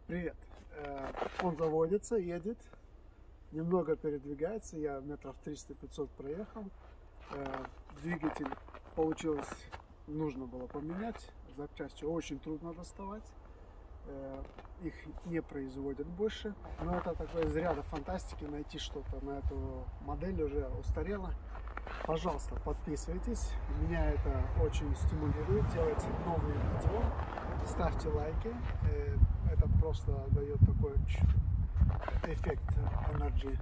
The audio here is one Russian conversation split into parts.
Привет. Он заводится, едет, немного передвигается. Я метров 300-500 проехал. Двигатель получилось, нужно было поменять. Запчасти очень трудно доставать. Их не производят больше. Но это такое из ряда фантастики, найти что-то на эту модель уже устарело. Пожалуйста, подписывайтесь. Меня это очень стимулирует делать новые видео. Ставьте лайки. Это просто дает такой эффект energy.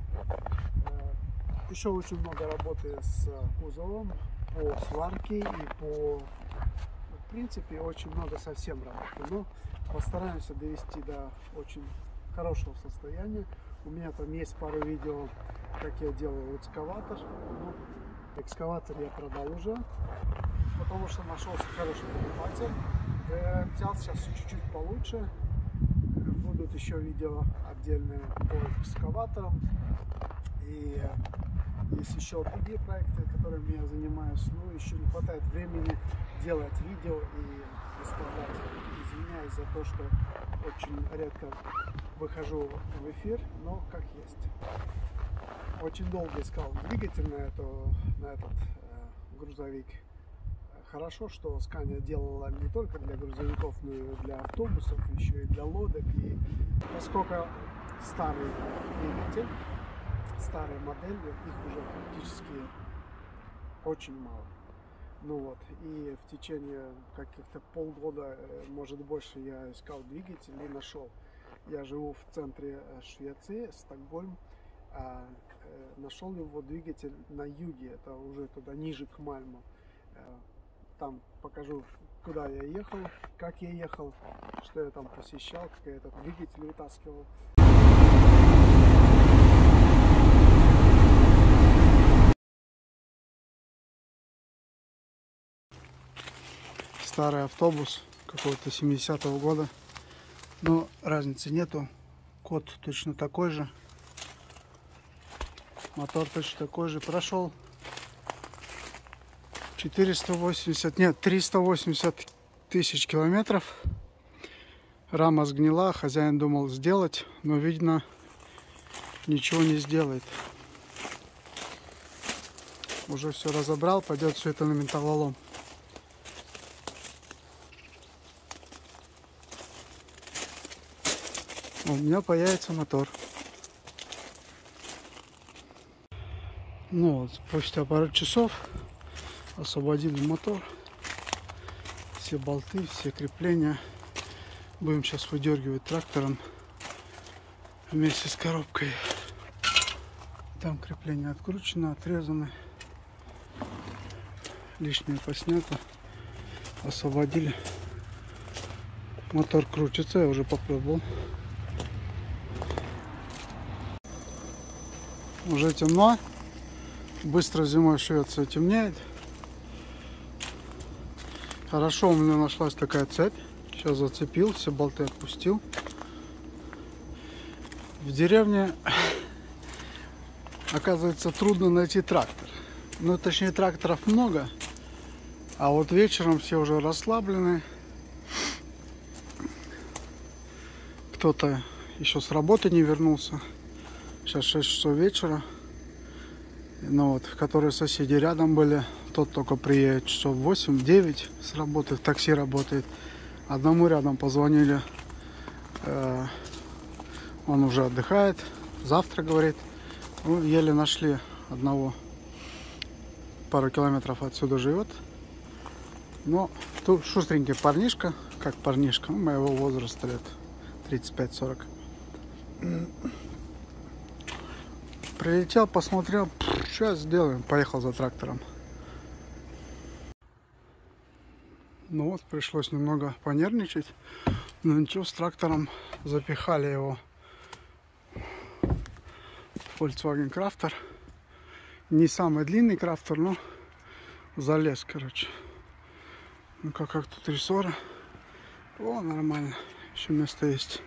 Еще очень много работы с кузовом, по сварке и по... В принципе, очень много совсем работы. Но постараемся довести до очень хорошего состояния. У меня там есть пару видео, как я делал экскаватор. Экскаватор я продал уже, потому что нашелся хороший покупатель. Взял сейчас чуть-чуть получше. Будут еще видео отдельные по экскаваторам. И есть еще другие проекты, которыми я занимаюсь. Но еще не хватает времени делать видео и выставлять. Извиняюсь за то, что очень редко выхожу в эфир, но как есть. Очень долго искал двигатель на этот грузовик. Хорошо, что Scania делала не только для грузовиков, но и для автобусов, еще и для лодок. И поскольку старый двигатель, старая модель, их уже практически очень мало. Ну вот, и в течение каких-то полгода, может больше, я искал двигатель и нашел. Я живу в центре Швеции, Стокгольм. Нашел его двигатель на юге, это уже туда ниже к Мальму. Там покажу, куда я ехал, как я ехал, что я там посещал, как я этот двигатель вытаскивал. Старый автобус какого-то 70-го года, но разницы нету. Код точно такой же, мотор точно такой же. Прошел 380 тысяч километров. Рама сгнила, хозяин думал сделать, но видно, ничего не сделает. Уже все разобрал, пойдет все это на металлолом. У меня появится мотор. Ну вот, спустя пару часов освободили мотор. Все болты, все крепления. Будем сейчас выдергивать трактором вместе с коробкой. Там крепления откручены, отрезаны. Лишнее поснято. Освободили. Мотор крутится, я уже попробовал. Уже темно. Быстро зимой в Швеции темнеет. Хорошо, у меня нашлась такая цепь. Сейчас зацепил, все болты отпустил. В деревне, оказывается, трудно найти трактор. Ну, точнее, тракторов много. А вот вечером все уже расслаблены. Кто-то еще с работы не вернулся. Сейчас 6 часов вечера. Ну вот, которые соседи рядом были, тот только приедет часов 8-9 с работы, в такси работает. Одному рядом позвонили, он уже отдыхает, завтра, говорит. Ну, еле нашли одного, пару километров отсюда живет. Но тут шустренький парнишка, как парнишка, моего возраста лет 35-40. Прилетел, посмотрел, сейчас сделаем, поехал за трактором. Ну вот, пришлось немного понервничать, но ничего, с трактором запихали его в Volkswagen Crafter. Не самый длинный Crafter, но залез, короче. Ну как тут рессора. О, нормально, еще место есть.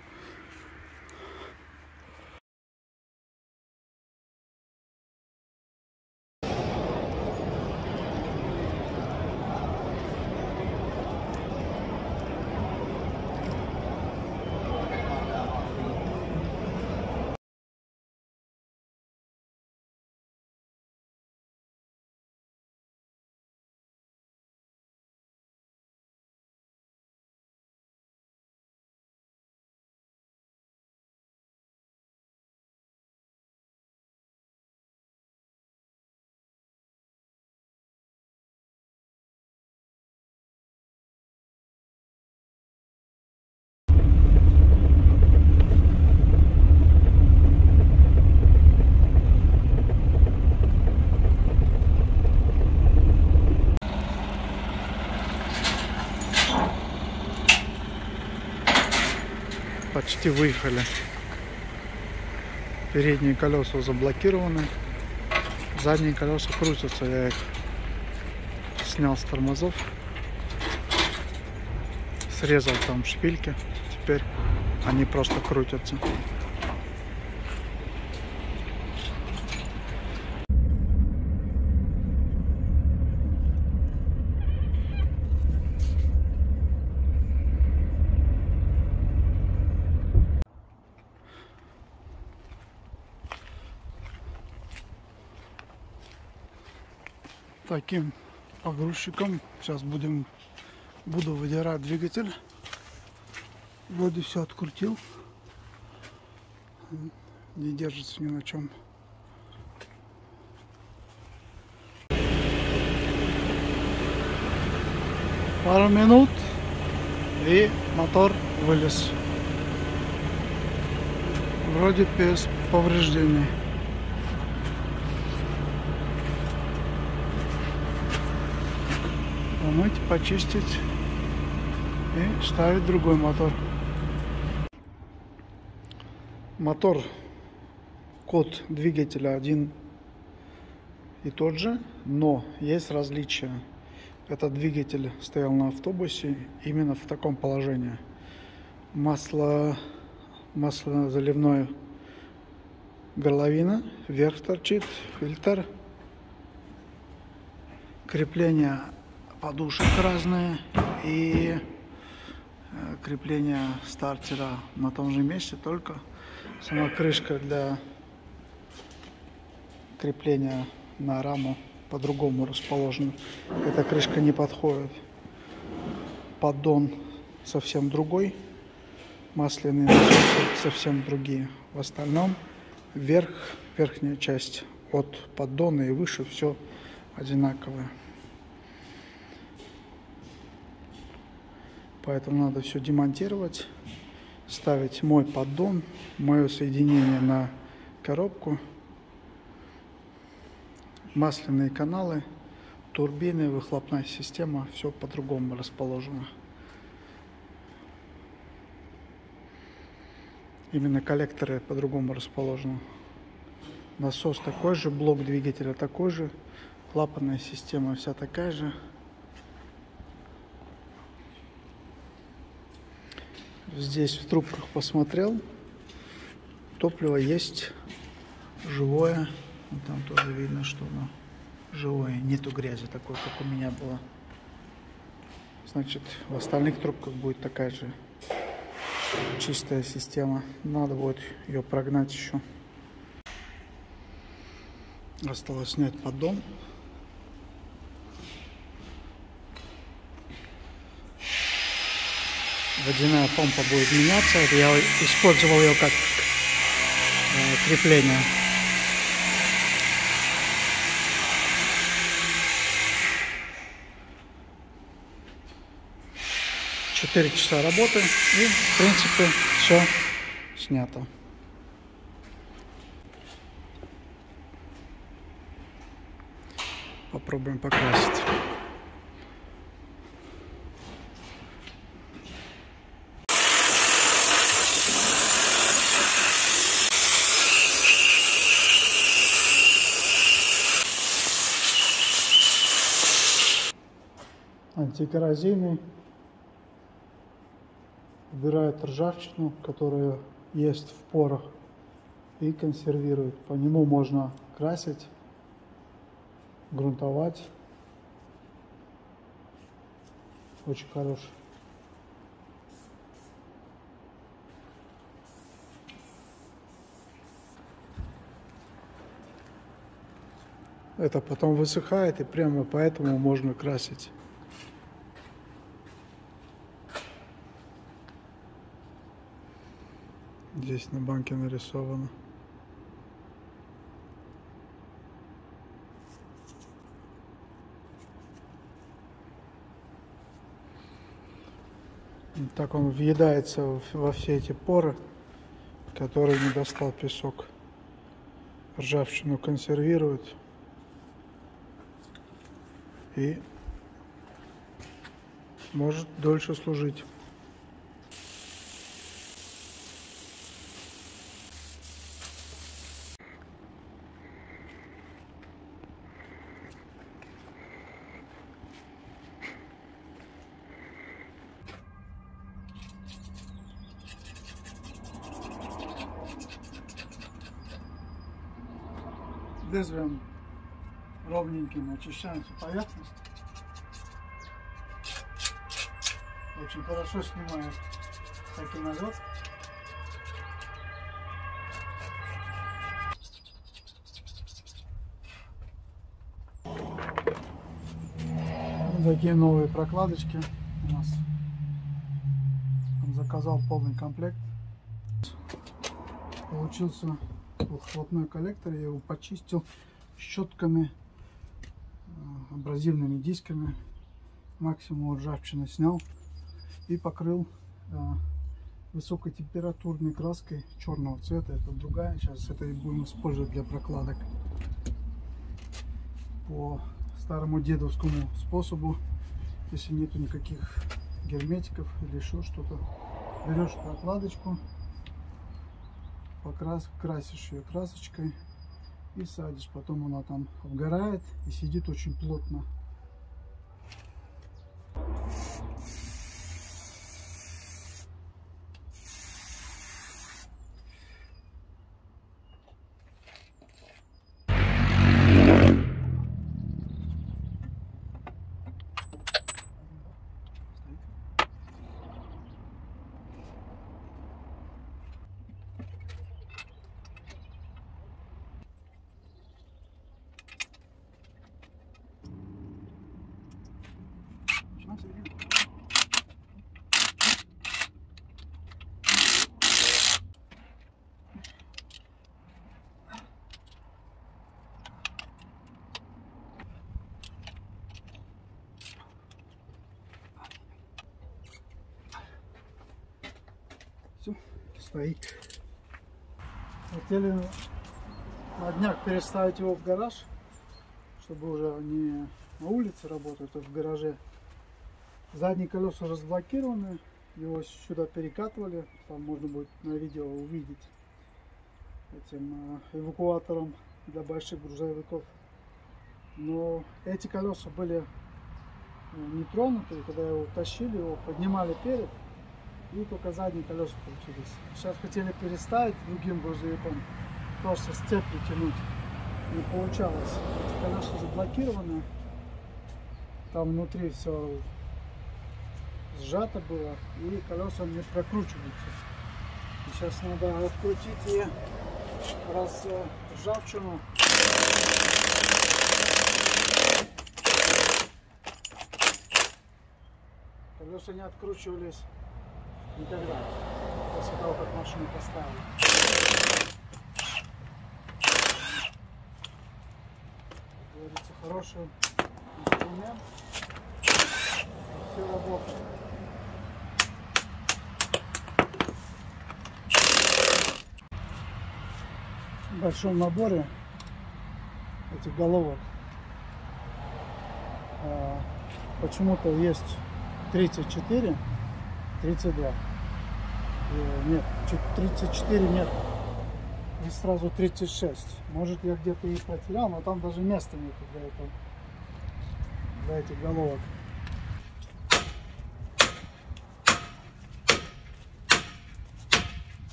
почти выехали. Передние колеса заблокированы, задние колеса крутятся. Я их снял с тормозов, срезал там шпильки, теперь они просто крутятся. Таким погрузчиком сейчас буду выдирать двигатель. Вроде все открутил, не держится ни на чем. Пару минут и мотор вылез. Вроде без повреждений. Помыть, почистить и ставить другой мотор. Мотор, код двигателя один и тот же, но есть различия. Этот двигатель стоял на автобусе именно в таком положении. Маслозаливное горловина, вверх торчит, фильтр, крепления подушек разные и крепление стартера на том же месте, только сама крышка для крепления на раму по-другому расположена. Эта крышка не подходит. Поддон совсем другой, масляные насосы совсем другие. В остальном верхняя часть от поддона и выше все одинаковое. Поэтому надо все демонтировать, ставить мой поддон, мое соединение на коробку, масляные каналы, турбины, выхлопная система, все по-другому расположено. Именно коллекторы по-другому расположены. Насос такой же, блок двигателя такой же, клапанная система вся такая же. Здесь в трубках посмотрел, топливо есть живое, там тоже видно, что оно живое, нету грязи такой, как у меня было. Значит, в остальных трубках будет такая же чистая система. Надо будет ее прогнать еще. Осталось снять поддон. Водяная помпа будет меняться. Это я использовал ее как крепление. Четыре часа работы и в принципе все снято. Попробуем покрасить. Антикоррозийный убирает ржавчину, которая есть в порах, и консервирует. По нему можно красить, грунтовать. Очень хороший. Это потом высыхает, и прямо поэтому можно красить. Здесь на банке нарисовано. Так он въедается во все эти поры, которые не достал песок. Ржавчину консервирует и может дольше служить. лезвием ровненьким очищаем всю поверхность. Очень хорошо снимает всякий налет. Вот такие новые прокладочки у нас. Заказал полный комплект. Получился выхлопной коллектор. Я его почистил щетками, абразивными дисками. Максимум ржавчины снял и покрыл высокотемпературной краской черного цвета. Это другая. Сейчас это и будем использовать для прокладок по старому дедовскому способу. Если нету никаких герметиков или еще что-то, берешь прокладочку, красишь ее красочкой и садишь. Потом она там обгорает и сидит очень плотно. Все, стоит. Хотели на днях переставить его в гараж, чтобы уже не на улице работать, а в гараже. Задние колеса разблокированы, его сюда перекатывали, там можно будет на видео увидеть этим эвакуатором для больших грузовиков. Но эти колеса были не тронуты, когда его тащили, его поднимали перед, и только задние колеса получились. Сейчас хотели переставить другим грузовиком, просто с цепью тянуть, не получалось. Эти колеса заблокированы, там внутри все сжато было, и колеса не прокручиваются. И сейчас надо открутить и ржавчину. Колеса не откручивались никогда, после того, как машину поставили. Как говорится, хороший инструмент, все работает. В большом наборе этих головок почему-то есть 34, 32. Нет, 34 нет. И сразу 36. Может, я где-то их потерял, но там даже места нет для этого, для этих головок.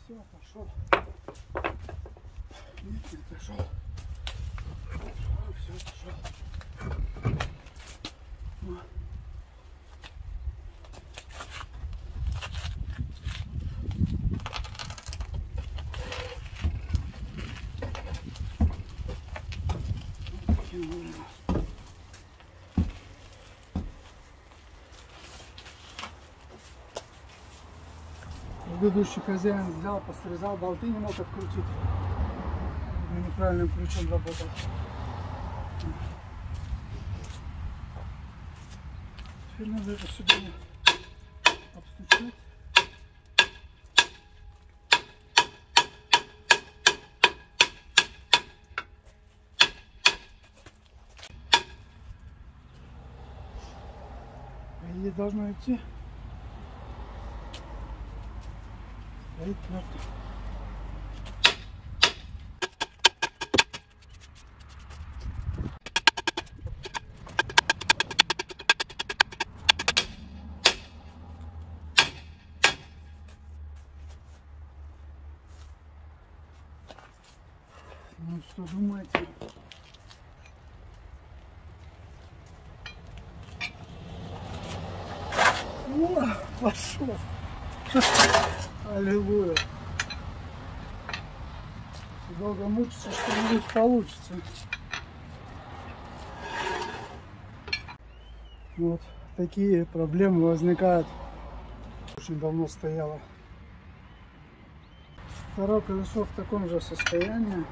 Все, пошел. Нет, не отошел. Все, пошел. Предыдущий хозяин взял, посрезал, болты не мог открутить. Неправильным ключом работал. Теперь надо это сюда обстучать. И должно идти. Стоит мертвый. Ну что думаете? О, пошел! Аллилуйя! Долго мучиться, что-нибудь получится. Вот такие проблемы возникают. Очень давно стояло. Второе колесо в таком же состоянии.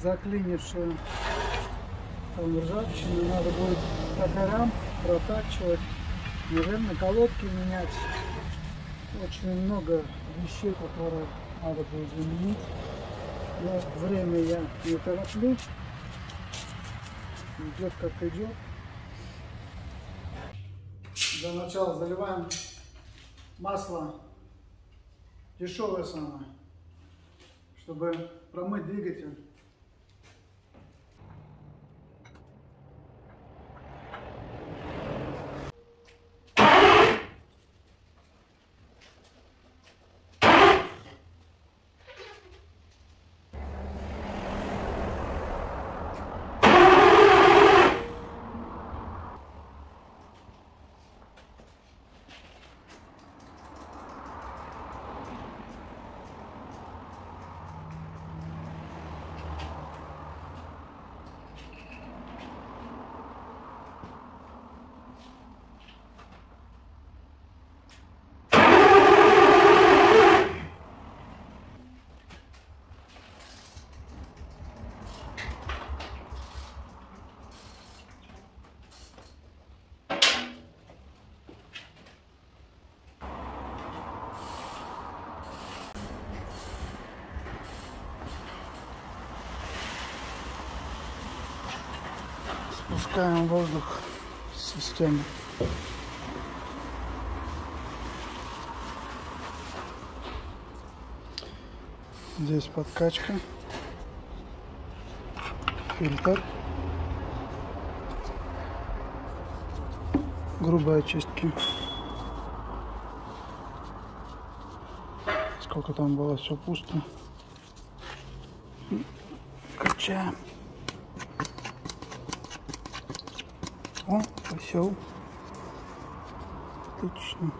Заклинившее там ржавчину. Надо будет токарям протачивать. Наверное, колодки менять. Очень много вещей, которые надо будет заменить. Но время я не тороплю. Идет как идет. Для начала заливаем масло, дешевое самое, чтобы промыть двигатель. Спускаем воздух с системы. Здесь подкачка, фильтр, грубые очистки. Сколько там было, все пусто. Качаем. О, осел. Отлично.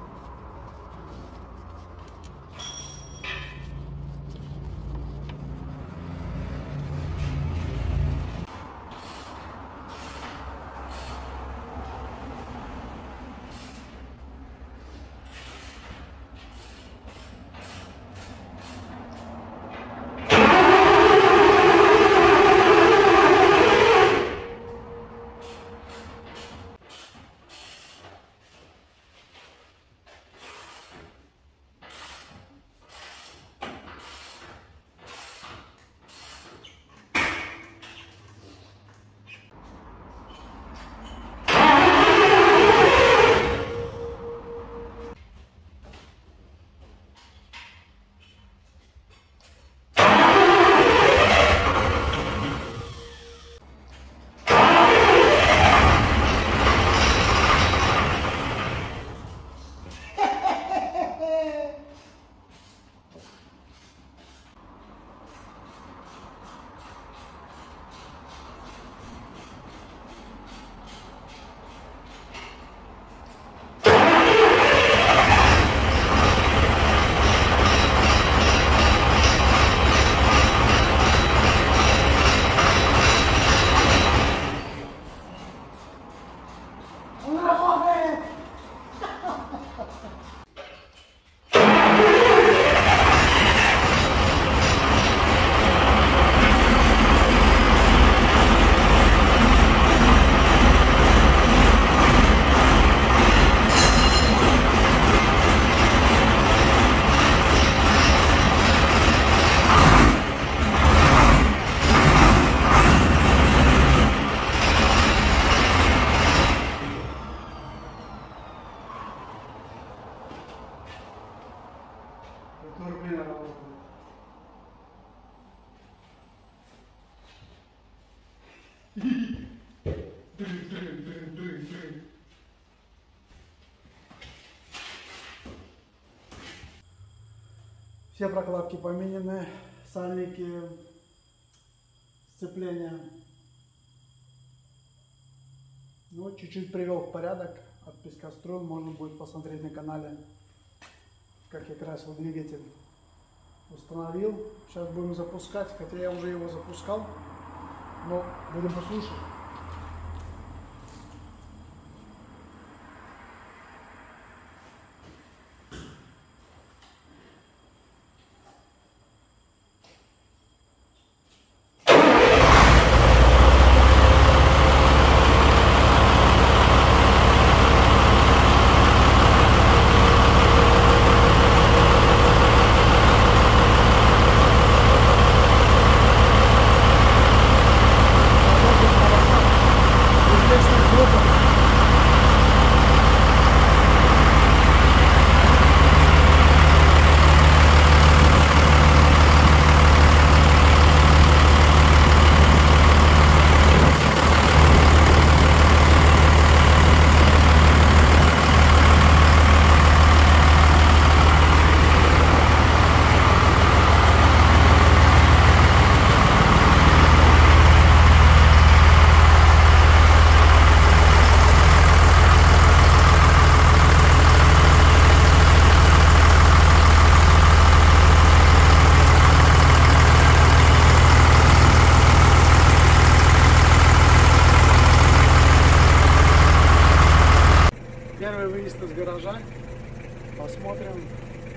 Турбина работает. Все прокладки поменены, сальники сцепления. Ну, чуть-чуть привел в порядок от песка струн. Можно будет посмотреть на канале, как я красил двигатель. Установил. Сейчас будем запускать, хотя я уже его запускал, но будем послушать. Первый выезд из гаража. Посмотрим,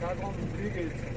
как он двигается.